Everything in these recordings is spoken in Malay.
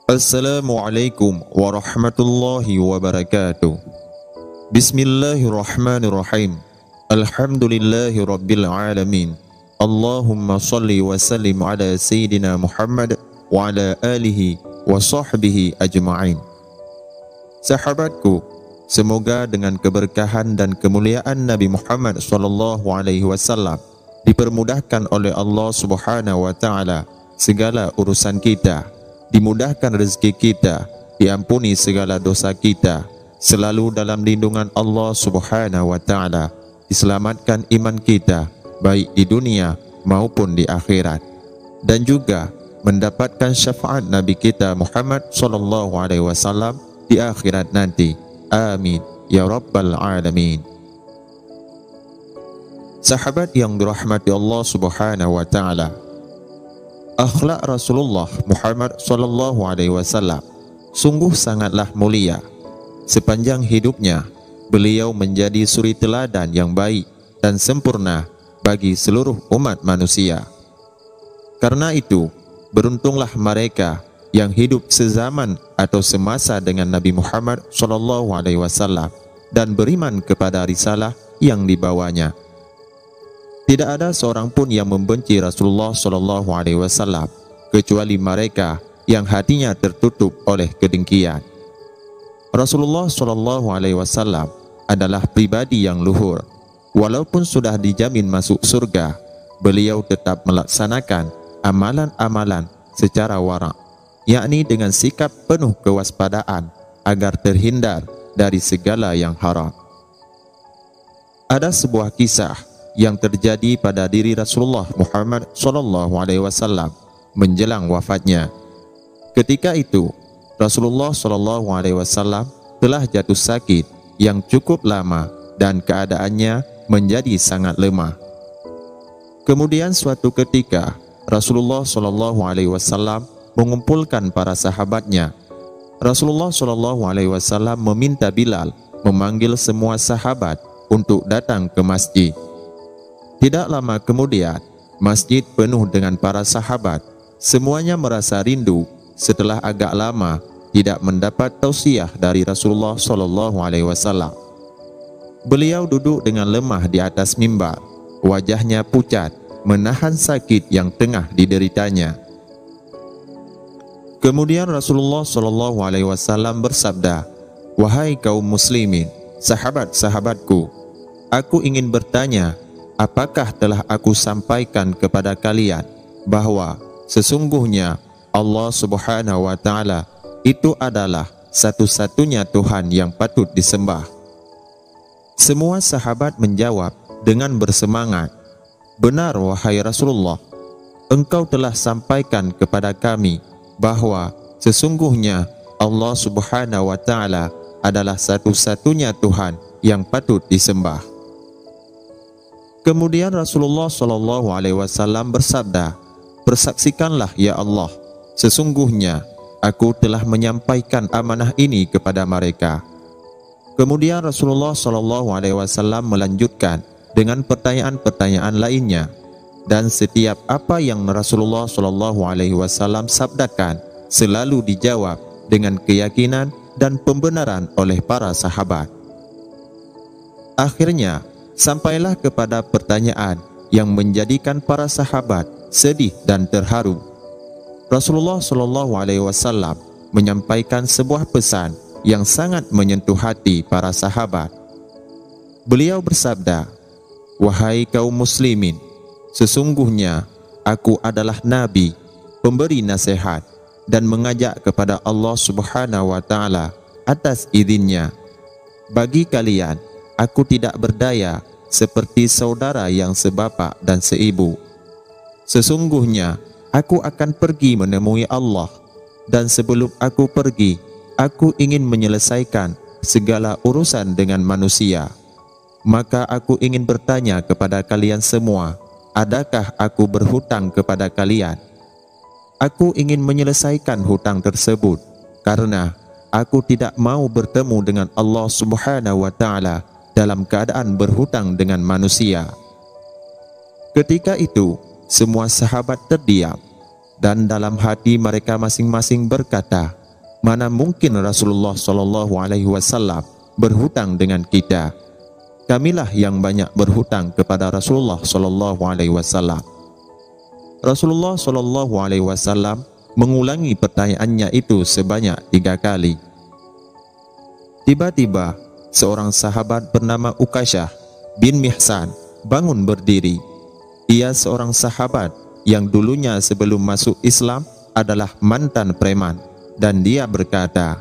Assalamualaikum warahmatullahi wabarakatuh. Bismillahirrahmanirrahim. Alhamdulillahi rabbil alamin. Allahumma salli wa sallim ala Sayyidina Muhammad wa ala alihi wa sahbihi ajma'in. Sahabatku, semoga dengan keberkahan dan kemuliaan Nabi Muhammad SAW dipermudahkan oleh Allah Subhanahu wa Ta'ala segala urusan kita, dimudahkan rezeki kita, diampuni segala dosa kita, selalu dalam lindungan Allah Subhanahu wa Ta'ala, diselamatkan iman kita baik di dunia maupun di akhirat, dan juga mendapatkan syafaat Nabi kita Muhammad SAW di akhirat nanti. Amin ya rabbal alamin. Sahabat yang dirahmati Allah Subhanahu wa Ta'ala, akhlak Rasulullah Muhammad SAW sungguh sangatlah mulia. Sepanjang hidupnya, beliau menjadi suri teladan yang baik dan sempurna bagi seluruh umat manusia. Karena itu, beruntunglah mereka yang hidup sezaman atau semasa dengan Nabi Muhammad SAW dan beriman kepada risalah yang dibawanya. Tidak ada seorang pun yang membenci Rasulullah SAW kecuali mereka yang hatinya tertutup oleh kedengkian. Rasulullah SAW adalah pribadi yang luhur. Walaupun sudah dijamin masuk surga, beliau tetap melaksanakan amalan-amalan secara wara', yakni dengan sikap penuh kewaspadaan agar terhindar dari segala yang haram. Ada sebuah kisah yang terjadi pada diri Rasulullah Muhammad SAW menjelang wafatnya. Ketika itu, Rasulullah SAW telah jatuh sakit yang cukup lama dan keadaannya menjadi sangat lemah. Kemudian suatu ketika, Rasulullah SAW mengumpulkan para sahabatnya. Rasulullah SAW meminta Bilal memanggil semua sahabat untuk datang ke masjid. Tidak lama kemudian, masjid penuh dengan para sahabat. Semuanya merasa rindu setelah agak lama tidak mendapat tausiah dari Rasulullah SAW. Beliau duduk dengan lemah di atas mimbar, wajahnya pucat, menahan sakit yang tengah dideritanya. Kemudian Rasulullah SAW bersabda, "Wahai kaum muslimin, sahabat-sahabatku, aku ingin bertanya, apakah telah aku sampaikan kepada kalian bahwa sesungguhnya Allah Subhanahu wa Ta'ala itu adalah satu-satunya Tuhan yang patut disembah?" Semua sahabat menjawab dengan bersemangat, "Benar wahai Rasulullah, engkau telah sampaikan kepada kami bahwa sesungguhnya Allah Subhanahu wa Ta'ala adalah satu-satunya Tuhan yang patut disembah." Kemudian Rasulullah SAW bersabda, "Persaksikanlah ya Allah, sesungguhnya aku telah menyampaikan amanah ini kepada mereka." Kemudian Rasulullah SAW melanjutkan dengan pertanyaan-pertanyaan lainnya, dan setiap apa yang Rasulullah SAW sabdakan selalu dijawab dengan keyakinan dan pembenaran oleh para sahabat. Akhirnya, sampailah kepada pertanyaan yang menjadikan para sahabat sedih dan terharu. Rasulullah SAW menyampaikan sebuah pesan yang sangat menyentuh hati para sahabat. Beliau bersabda, "Wahai kaum muslimin, sesungguhnya aku adalah Nabi, pemberi nasihat, dan mengajak kepada Allah Subhanahu wa Ta'ala atas izinnya. Bagi kalian, aku tidak berdaya seperti saudara yang sebapak dan seibu. Sesungguhnya aku akan pergi menemui Allah, dan sebelum aku pergi, aku ingin menyelesaikan segala urusan dengan manusia. Maka aku ingin bertanya kepada kalian semua, adakah aku berhutang kepada kalian? Aku ingin menyelesaikan hutang tersebut, karena aku tidak mau bertemu dengan Allah Subhanahu wa Ta'ala dalam keadaan berhutang dengan manusia." Ketika itu, semua sahabat terdiam. dan dalam hati mereka masing-masing berkata, mana mungkin Rasulullah SAW berhutang dengan kita? Kamilah yang banyak berhutang kepada Rasulullah SAW. Rasulullah SAW mengulangi pertanyaannya itu sebanyak 3 kali. Tiba-tiba seorang sahabat bernama Ukasyah bin Mihsan bangun berdiri. Ia seorang sahabat yang dulunya sebelum masuk Islam adalah mantan preman, dan dia berkata,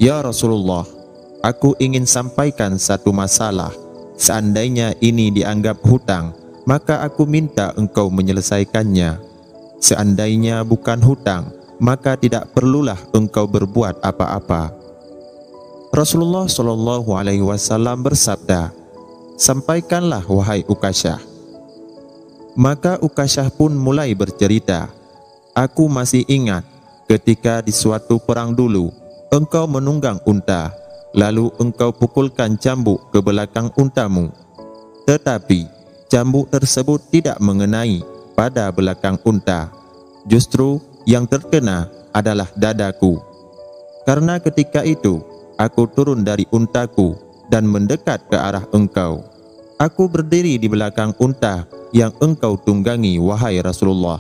"Ya Rasulullah, aku ingin sampaikan satu masalah. Seandainya ini dianggap hutang, maka aku minta engkau menyelesaikannya. Seandainya bukan hutang, maka tidak perlulah engkau berbuat apa-apa." Rasulullah SAW bersabda, "Sampaikanlah wahai Ukasyah." Maka Ukasyah pun mulai bercerita, "Aku masih ingat ketika di suatu perang dulu, engkau menunggang unta, lalu engkau pukulkan cambuk ke belakang untamu. Tetapi cambuk tersebut tidak mengenai pada belakang unta. Justru yang terkena adalah dadaku. Karena ketika itu aku turun dari untaku dan mendekat ke arah engkau. Aku berdiri di belakang unta yang engkau tunggangi, wahai Rasulullah.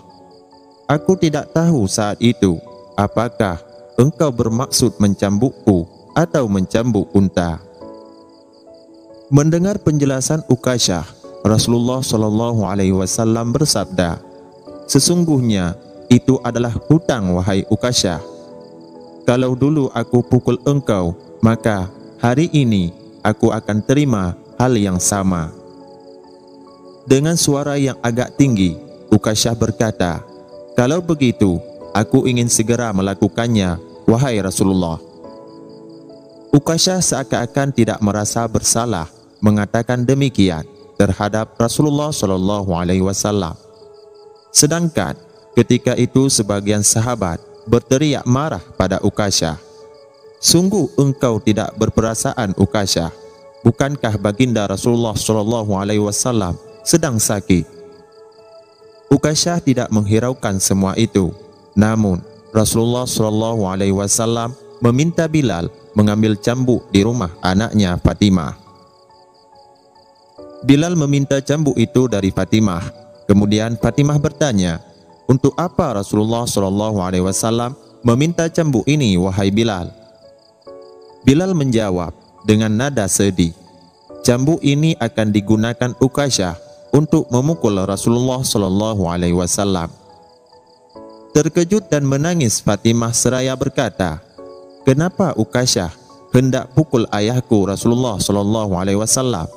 Aku tidak tahu saat itu apakah engkau bermaksud mencambukku atau mencambuk unta." Mendengar penjelasan Ukasyah, Rasulullah SAW bersabda, "Sesungguhnya itu adalah hutang, wahai Ukasyah. Kalau dulu aku pukul engkau, maka hari ini aku akan terima hal yang sama." Dengan suara yang agak tinggi, Ukasyah berkata, "Kalau begitu, aku ingin segera melakukannya, wahai Rasulullah." Ukasyah seakan-akan tidak merasa bersalah mengatakan demikian terhadap Rasulullah SAW. Sedangkan ketika itu sebagian sahabat berteriak marah pada Ukasyah, "Sungguh engkau tidak berperasaan, Ukasyah. Bukankah baginda Rasulullah SAW sedang sakit?" Ukasyah tidak menghiraukan semua itu. Namun Rasulullah SAW meminta Bilal mengambil cambuk di rumah anaknya Fatimah. Bilal meminta cambuk itu dari Fatimah. Kemudian Fatimah bertanya, "Untuk apa Rasulullah SAW meminta cambuk ini, wahai Bilal?" Bilal menjawab dengan nada sedih, "Cambuk ini akan digunakan Ukasyah untuk memukul Rasulullah SAW." Terkejut dan menangis, Fatimah seraya berkata, "Kenapa Ukasyah hendak pukul ayahku Rasulullah SAW?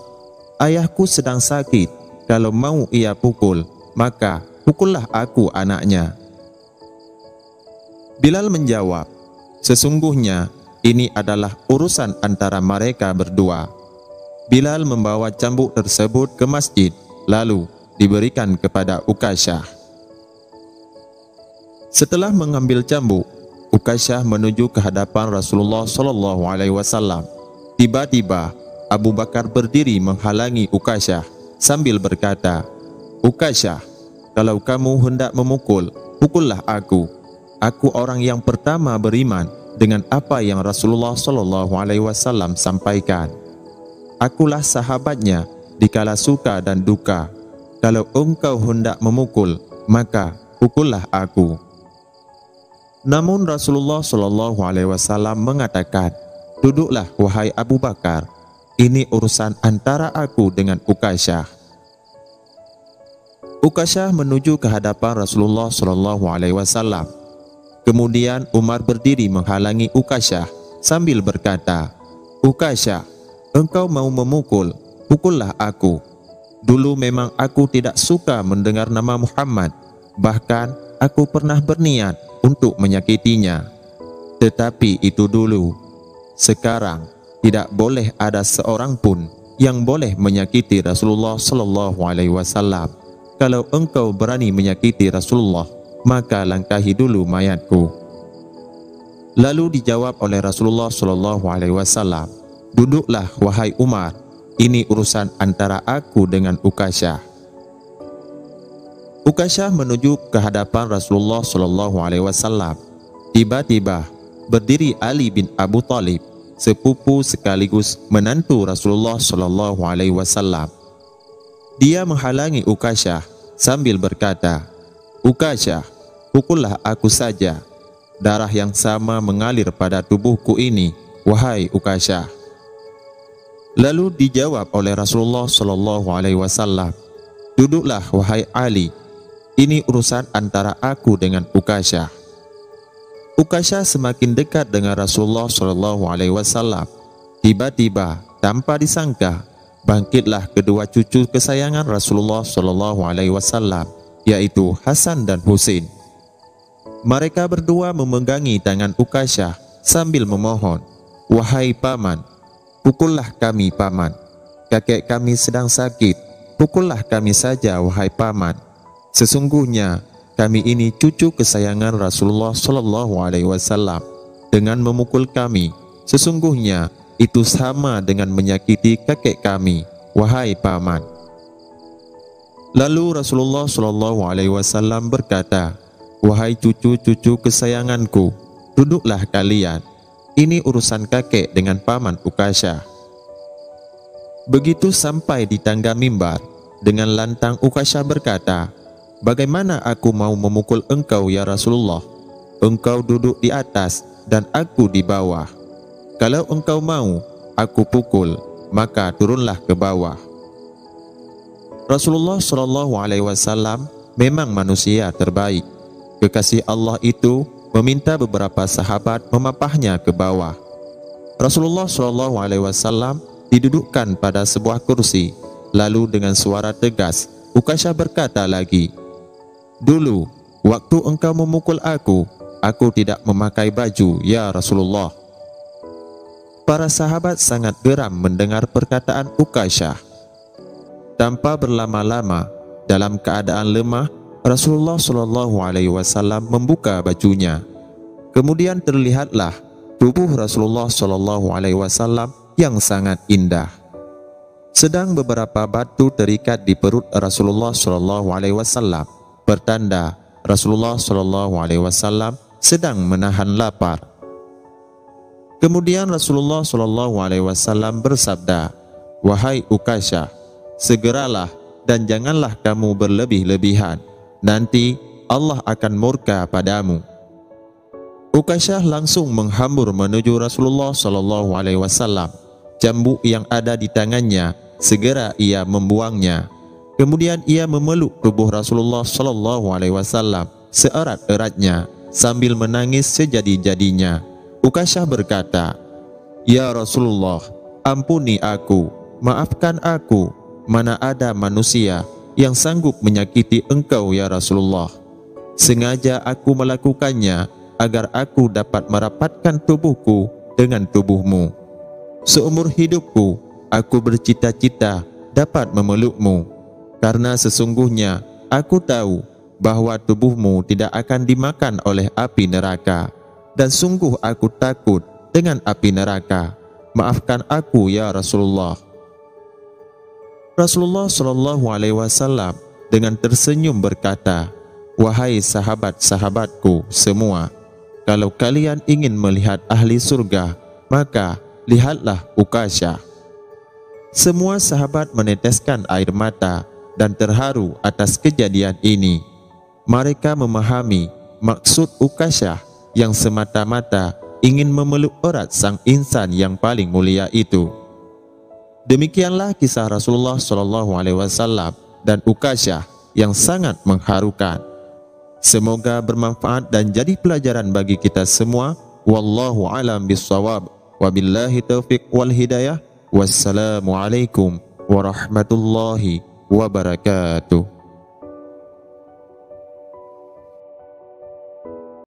Ayahku sedang sakit. Kalau mau ia pukul, maka pukullah aku, anaknya." Bilal menjawab, "Sesungguhnya ini adalah urusan antara mereka berdua." Bilal membawa cambuk tersebut ke masjid, lalu diberikan kepada Ukasyah. Setelah mengambil cambuk, Ukasyah menuju ke hadapan Rasulullah SAW. Tiba-tiba Abu Bakar berdiri menghalangi Ukasyah sambil berkata, "Ukasyah, kalau kamu hendak memukul, pukullah aku. Aku orang yang pertama beriman dengan apa yang Rasulullah SAW sampaikan. Akulah sahabatnya dikala suka dan duka. Kalau engkau hendak memukul, maka pukullah aku." Namun Rasulullah SAW mengatakan, "Duduklah wahai Abu Bakar, ini urusan antara aku dengan Ukasyah." Ukasyah menuju ke hadapan Rasulullah SAW. Kemudian Umar berdiri menghalangi Ukasyah sambil berkata, "Ukasyah, engkau mau memukul, pukullah aku. Dulu memang aku tidak suka mendengar nama Muhammad, bahkan aku pernah berniat untuk menyakitinya. Tetapi itu dulu. Sekarang tidak boleh ada seorang pun yang boleh menyakiti Rasulullah SAW. Kalau engkau berani menyakiti Rasulullah, maka langkahi dulu mayatku." Lalu dijawab oleh Rasulullah SAW, "Duduklah wahai Umar, ini urusan antara aku dengan Ukasyah." Ukasyah menuju ke hadapan Rasulullah Shallallahu Alaihi Wasallam. Tiba-tiba berdiri Ali bin Abu Talib, sepupu sekaligus menantu Rasulullah Shallallahu Alaihi Wasallam. Dia menghalangi Ukasyah sambil berkata, "Ukasyah, pukullah aku saja. Darah yang sama mengalir pada tubuhku ini, wahai Ukasyah." Lalu dijawab oleh Rasulullah Shallallahu Alaihi Wasallam, "Duduklah wahai Ali. Ini urusan antara aku dengan Ukasyah." Ukasyah semakin dekat dengan Rasulullah Shallallahu Alaihi Wasallam. Tiba-tiba, tanpa disangka, bangkitlah kedua cucu kesayangan Rasulullah Shallallahu Alaihi Wasallam, yaitu Hasan dan Husain. Mereka berdua memegangi tangan Ukasyah sambil memohon, "Wahai paman, pukullah kami paman. Kakek kami sedang sakit, pukullah kami saja wahai paman. Sesungguhnya kami ini cucu kesayangan Rasulullah Shallallahu Alaihi Wasallam. Dengan memukul kami, sesungguhnya itu sama dengan menyakiti kakek kami, wahai paman." Lalu Rasulullah Shallallahu Alaihi Wasallam berkata, "Wahai cucu-cucu kesayanganku, duduklah kalian. Ini urusan kakek dengan paman Ukasyah." Begitu sampai di tangga mimbar, dengan lantang Ukasyah berkata, "Bagaimana aku mau memukul engkau ya Rasulullah? Engkau duduk di atas dan aku di bawah. Kalau engkau mau aku pukul, maka turunlah ke bawah." Rasulullah Shallallahu Alaihi Wasallam memang manusia terbaik. Kekasih Allah itu meminta beberapa sahabat memapahnya ke bawah. Rasulullah Shallallahu Alaihi Wasallam didudukkan pada sebuah kursi. Lalu dengan suara tegas, Ukasyah berkata lagi, "Dulu, waktu engkau memukul aku tidak memakai baju, ya Rasulullah." Para sahabat sangat geram mendengar perkataan Ukasyah. Tanpa berlama-lama, dalam keadaan lemah, Rasulullah Shallallahu Alaihi Wasallam membuka bajunya. Kemudian terlihatlah tubuh Rasulullah Shallallahu Alaihi Wasallam yang sangat indah. Sedang beberapa batu terikat di perut Rasulullah Shallallahu Alaihi Wasallam, pertanda Rasulullah Shallallahu Alaihi Wasallam sedang menahan lapar. Kemudian Rasulullah Shallallahu Alaihi Wasallam bersabda, "Wahai Ukasyah, segeralah dan janganlah kamu berlebih-lebihan. Nanti Allah akan murka padamu." Ukasyah langsung menghambur menuju Rasulullah Shallallahu Alaihi Wasallam. Cambuk yang ada di tangannya segera ia membuangnya. Kemudian ia memeluk tubuh Rasulullah Shallallahu Alaihi Wasallam seerat-eratnya sambil menangis sejadi-jadinya. Ukasyah berkata, "Ya Rasulullah, ampuni aku, maafkan aku. Mana ada manusia yang sanggup menyakiti engkau ya Rasulullah. Sengaja aku melakukannya agar aku dapat merapatkan tubuhku dengan tubuhmu. Seumur hidupku aku bercita-cita dapat memelukmu, karena sesungguhnya aku tahu bahwa tubuhmu tidak akan dimakan oleh api neraka, dan sungguh aku takut dengan api neraka. Maafkan aku ya Rasulullah." Rasulullah Shallallahu Alaihi Wasallam dengan tersenyum berkata, "Wahai sahabat-sahabatku semua, kalau kalian ingin melihat ahli surga, maka lihatlah Ukasyah." Semua sahabat meneteskan air mata dan terharu atas kejadian ini. Mereka memahami maksud Ukasyah yang semata-mata ingin memeluk erat sang insan yang paling mulia itu. Demikianlah kisah Rasulullah Shallallahu Alaihi Wasallam dan Ukasyah yang sangat mengharukan. Semoga bermanfaat dan jadi pelajaran bagi kita semua. Wallahu a'lam bishawab. Wabillahi taufiq wal hidayah. Wassalamualaikum warahmatullahi wabarakatuh.